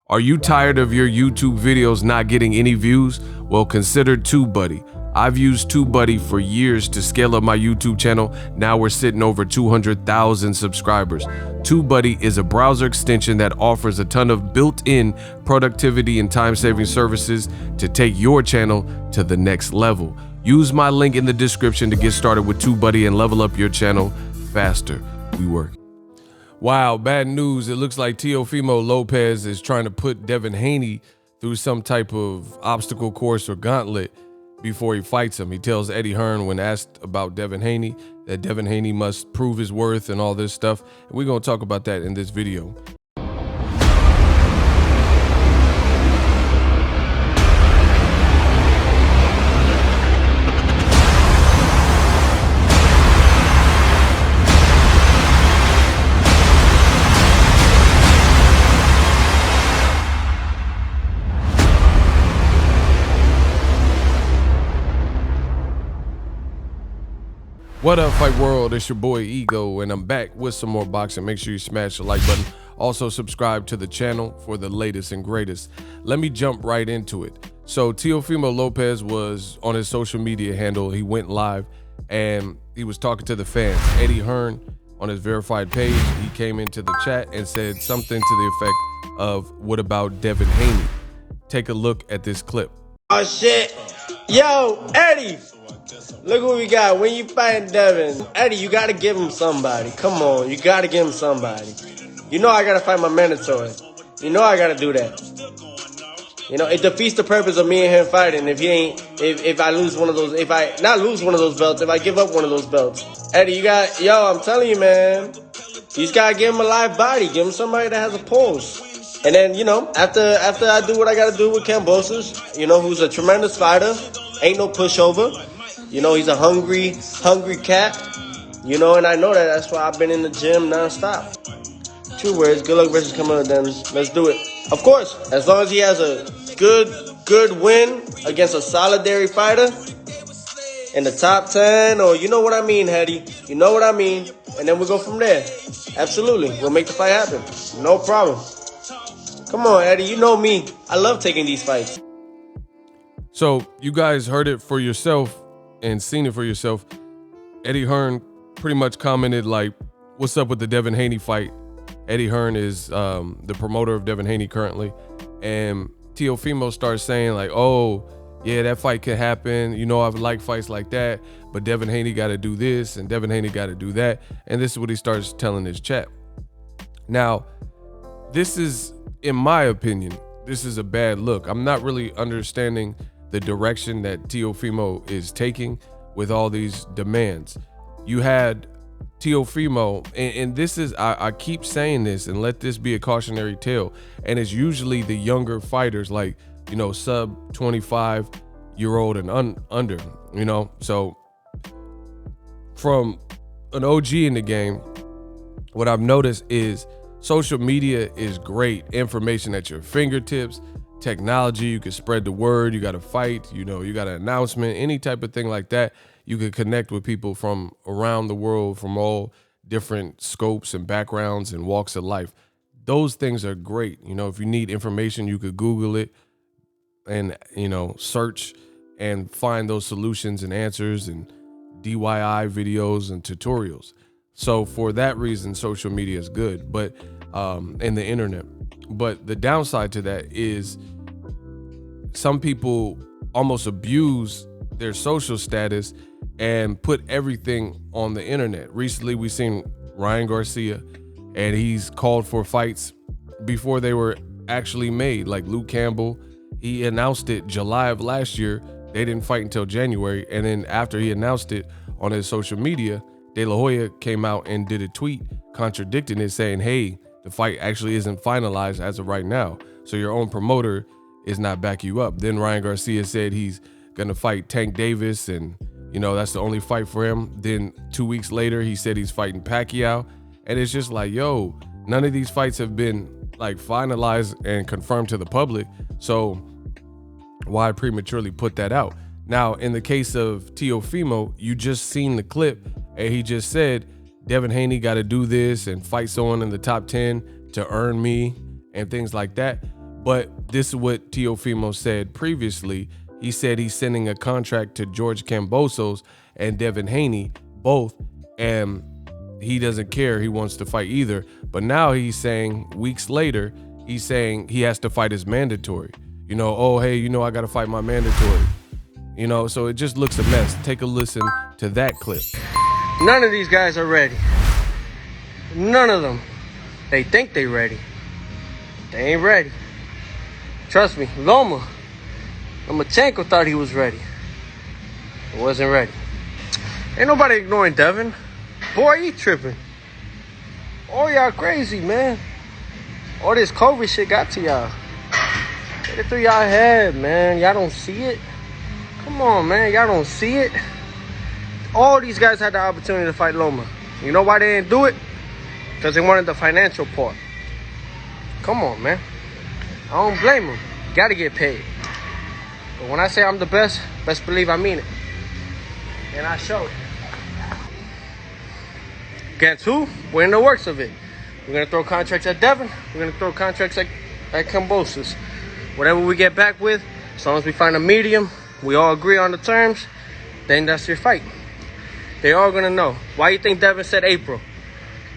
Are you tired of your YouTube videos not getting any views? Well, consider TubeBuddy. I've used TubeBuddy for years to scale up my YouTube channel. Now we're sitting over 200,000 subscribers. TubeBuddy is a browser extension that offers a ton of built-in productivity and time-saving services to take your channel to the next level. Use my link in the description to get started with TubeBuddy and level up your channel faster. We work. Wow, bad news. It looks like Teofimo Lopez is trying to put Devin Haney through some type of obstacle course or gauntlet before he fights him. He tells Eddie Hearn when asked about Devin Haney that Devin Haney must prove his worth and all this stuff. And we're going to talk about that in this video. What up, Fight World? It's your boy Ego, and I'm back with some more boxing. Make sure you smash the like button. Also, subscribe to the channel for the latest and greatest. Let me jump right into it. So, Teofimo Lopez was on his social media handle. He went live, and he was talking to the fans. Eddie Hearn, on his verified page, he came into the chat and said something to the effect of, "What about Devin Haney?" Take a look at this clip. Oh, shit. Yo, Eddie. Look what we got. When you fighting Devin, Eddie, you gotta give him somebody. Come on, you gotta give him somebody. You know I gotta fight my mandatory. You know I gotta do that. You know, it defeats the purpose of me and him fighting if I lose one of those, if I not lose one of those belts, if I give up one of those belts. Eddie, I'm telling you, man, you just gotta give him a live body. Give him somebody that has a pulse. And then, you know, after I do what I gotta do with Kambosos, you know, who's a tremendous fighter, ain't no pushover. You know, he's a hungry cat. You know, and I know that. That's why I've been in the gym nonstop. 2 words. Good luck versus come on, then let's do it. Of course, as long as he has a good win against a solidary fighter in the top 10, or you know what I mean, Hetty. You know what I mean. And then we'll go from there. Absolutely. We'll make the fight happen. No problem. Come on, Eddie. You know me. I love taking these fights. So you guys heard it for yourself and seen it for yourself. Eddie Hearn pretty much commented like, "What's up with the Devin Haney fight?" Eddie Hearn is the promoter of Devin Haney currently. And Teofimo starts saying like, "Oh, yeah, that fight could happen. You know, I like fights like that, but Devin Haney got to do this and Devin Haney got to do that." And this is what he starts telling his chat. Now, this is, in my opinion, this is a bad look. I'm not really understanding the direction that Teofimo is taking with all these demands. You had Teofimo, and this is, I keep saying this, and let this be a cautionary tale, and it's usually the younger fighters, like, you know, sub 25-year-old and under, you know. So from an OG in the game, what I've noticed is social media is great. Information at your fingertips, technology, you can spread the word. You got a fight, you know, you got an announcement, any type of thing like that. You can connect with people from around the world, from all different scopes and backgrounds and walks of life. Those things are great. You know, if you need information, you could Google it and, you know, search and find those solutions and answers and DIY videos and tutorials. So for that reason, social media is good, but and the internet. But the downside to that is some people almost abuse their social status and put everything on the internet. Recently, we've seen Ryan Garcia, and he's called for fights before they were actually made. Like Luke Campbell, he announced it July of last year. They didn't fight until January. And then after he announced it on his social media, De La Hoya came out and did a tweet contradicting it, saying, "Hey, the fight actually isn't finalized as of right now. So your own promoter is not backing you up." Then Ryan Garcia said he's gonna fight Tank Davis, and you know, that's the only fight for him. Then 2 weeks later, he said he's fighting Pacquiao. And it's just like, yo, none of these fights have been like finalized and confirmed to the public. So why prematurely put that out? Now, in the case of Teofimo, you just seen the clip and he just said, Devin Haney got to do this and fight someone in the top 10 to earn me and things like that. But this is what Teofimo said previously. He said he's sending a contract to George Kambosos and Devin Haney, both, and he doesn't care. He wants to fight either. But now he's saying, weeks later, he's saying he has to fight his mandatory. Oh, hey, I got to fight my mandatory. So it just looks a mess. Take a listen to that clip. None of these guys are ready. None of them. They think they ready. They ain't ready. Trust me, Lomachenko thought he was ready. He wasn't ready. Ain't nobody ignoring Devin. Boy, you tripping. Oh, y'all crazy, man. All this COVID shit got to y'all. Get it through y'all head, man. Y'all don't see it? Come on, man. Y'all don't see it? All these guys had the opportunity to fight Loma. You know why they didn't do it? Because they wanted the financial part. Come on, man. I don't blame them. You got to get paid. But when I say I'm the best believe I mean it. And I show it. Guess who? We're in the works of it. We're going to throw contracts at Devin. We're going to throw contracts at Kambosos. Whatever we get back with, as long as we find a medium, we all agree on the terms, then that's your fight. They're all going to know. Why you think Devin said April?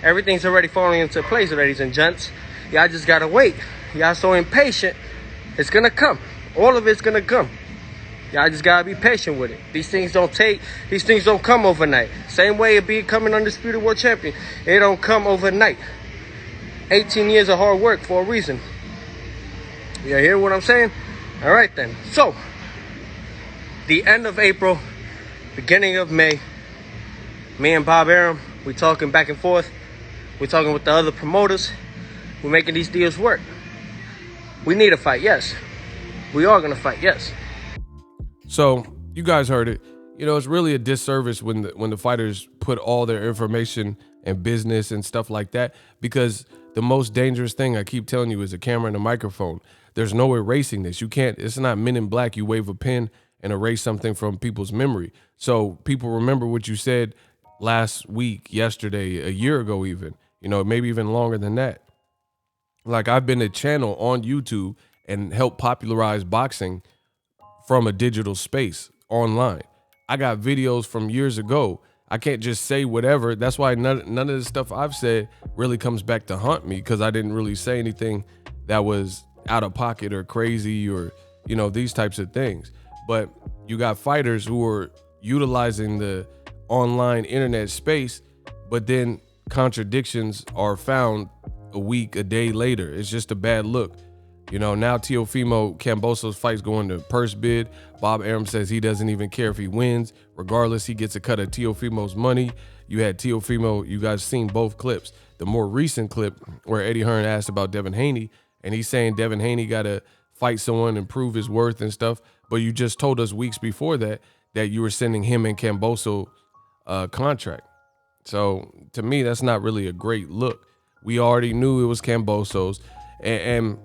Everything's already falling into place, ladies and gents. Y'all just got to wait. Y'all so impatient. It's going to come. All of it's going to come. Y'all just got to be patient with it. These things don't come overnight. Same way it becoming undisputed world champion. It don't come overnight. 18 years of hard work for a reason. You hear what I'm saying? All right, then. So, the end of April, beginning of May, me and Bob Arum, we talking back and forth. We're talking with the other promoters. We're making these deals work. We need a fight, yes. We are going to fight, yes. So, you guys heard it. It's really a disservice when the fighters put all their information and business and stuff like that, because the most dangerous thing, I keep telling you, is a camera and a microphone. There's no erasing this. You can't, it's not Men in Black. You wave a pen and erase something from people's memory. So people remember what you said last week, yesterday, a year ago even, maybe even longer than that. Like, I've been a channel on YouTube and helped popularize boxing from a digital space online. I got videos from years ago. I can't just say whatever. That's why none of the stuff I've said really comes back to haunt me, because I didn't really say anything that was out of pocket or crazy or, these types of things. But you got fighters who are utilizing the online internet space, but then contradictions are found a week, a day later. It's just a bad look. Now Teofimo Kambosos fight's going to purse bid. Bob Arum says he doesn't even care if he wins. Regardless, he gets a cut of Teofimo's money. You had Teofimo, you guys seen both clips. The more recent clip where Eddie Hearn asked about Devin Haney, and he's saying Devin Haney got to fight someone and prove his worth and stuff. But you just told us weeks before that you were sending him and Kambosos a contract. So to me, that's not really a great look. We already knew it was Kambosos, and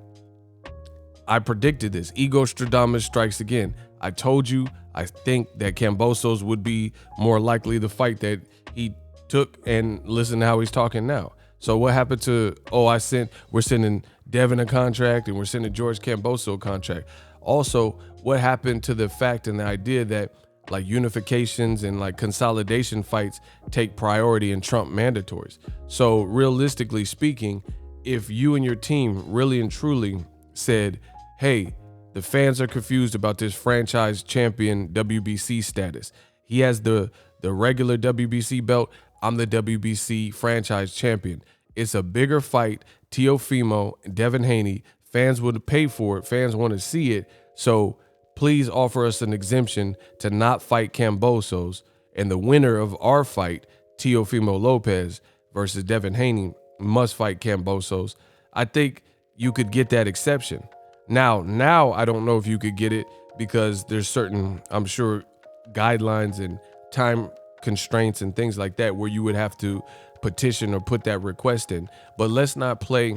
I predicted this. Ego Stradamus strikes again. I told you I think that Kambosos would be more likely the fight that he took, and listen to how he's talking now. So what happened to, we're sending Devin a contract and we're sending George Kambosos a contract. Also, what happened to the fact and the idea that like unifications and like consolidation fights take priority and trump mandatories? So realistically speaking, if you and your team really and truly said, hey, the fans are confused about this franchise champion WBC status. He has the regular WBC belt. I'm the WBC franchise champion. It's a bigger fight. Teofimo and Devin Haney, fans would pay for it. Fans want to see it. So please offer us an exemption to not fight Kambosos. And the winner of our fight, Teofimo Lopez versus Devin Haney, must fight Kambosos. I think you could get that exception. Now I don't know if you could get it, because there's certain, I'm sure, guidelines and time constraints and things like that where you would have to petition or put that request in. But let's not play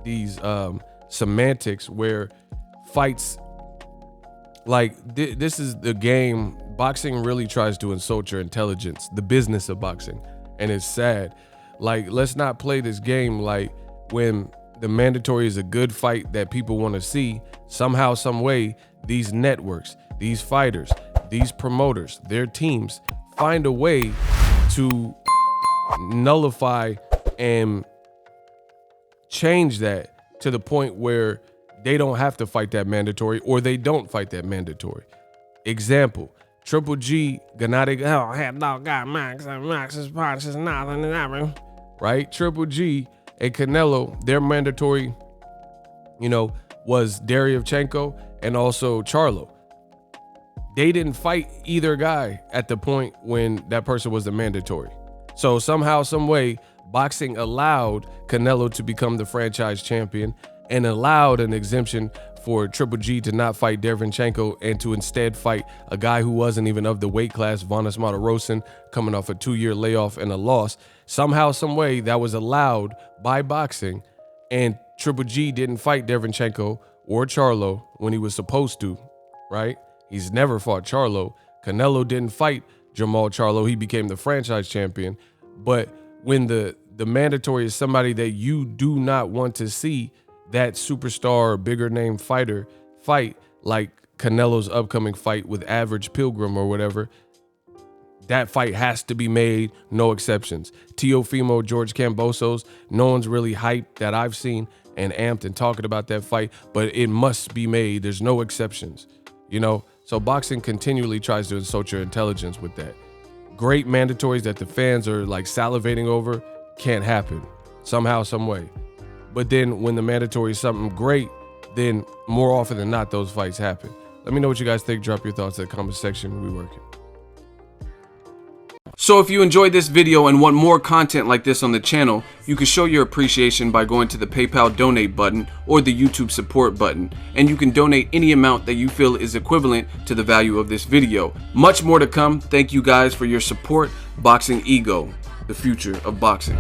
these semantics where fights, like this is the game. Boxing really tries to insult your intelligence, the business of boxing, and it's sad. Like, let's not play this game like when the mandatory is a good fight that people want to see, somehow, some way, these networks, these fighters, these promoters, their teams find a way to nullify and change that to the point where they don't have to fight that mandatory, or they don't fight that mandatory. Example, Triple G, Gennady, right? Triple G and Canelo, their mandatory, was Derevchenko and also Charlo. They didn't fight either guy at the point when that person was the mandatory. So somehow, some way, boxing allowed Canelo to become the franchise champion and allowed an exemption for Triple G to not fight Derevchenko and to instead fight a guy who wasn't even of the weight class, Vanes Martirosyan, coming off a 2-year layoff and a loss. Somehow, some way, that was allowed by boxing, and Triple G didn't fight Derevchenko or Charlo when he was supposed to, right? He's never fought Charlo. Canelo didn't fight Jamal Charlo. He became the franchise champion. But when the mandatory is somebody that you do not want to see that superstar or bigger name fighter fight, like Canelo's upcoming fight with Average Pilgrim or whatever, that fight has to be made, no exceptions. Teofimo, George Kambosos, no one's really hyped that I've seen and amped and talking about that fight, but it must be made. There's no exceptions, So boxing continually tries to insult your intelligence with that. Great mandatories that the fans are like salivating over can't happen somehow, some way. But then when the mandatory is something great, then more often than not, those fights happen. Let me know what you guys think. Drop your thoughts in the comment section. We working. So if you enjoyed this video and want more content like this on the channel, you can show your appreciation by going to the PayPal donate button or the YouTube support button, and you can donate any amount that you feel is equivalent to the value of this video. Much more to come. Thank you guys for your support. Boxingego, the future of boxing.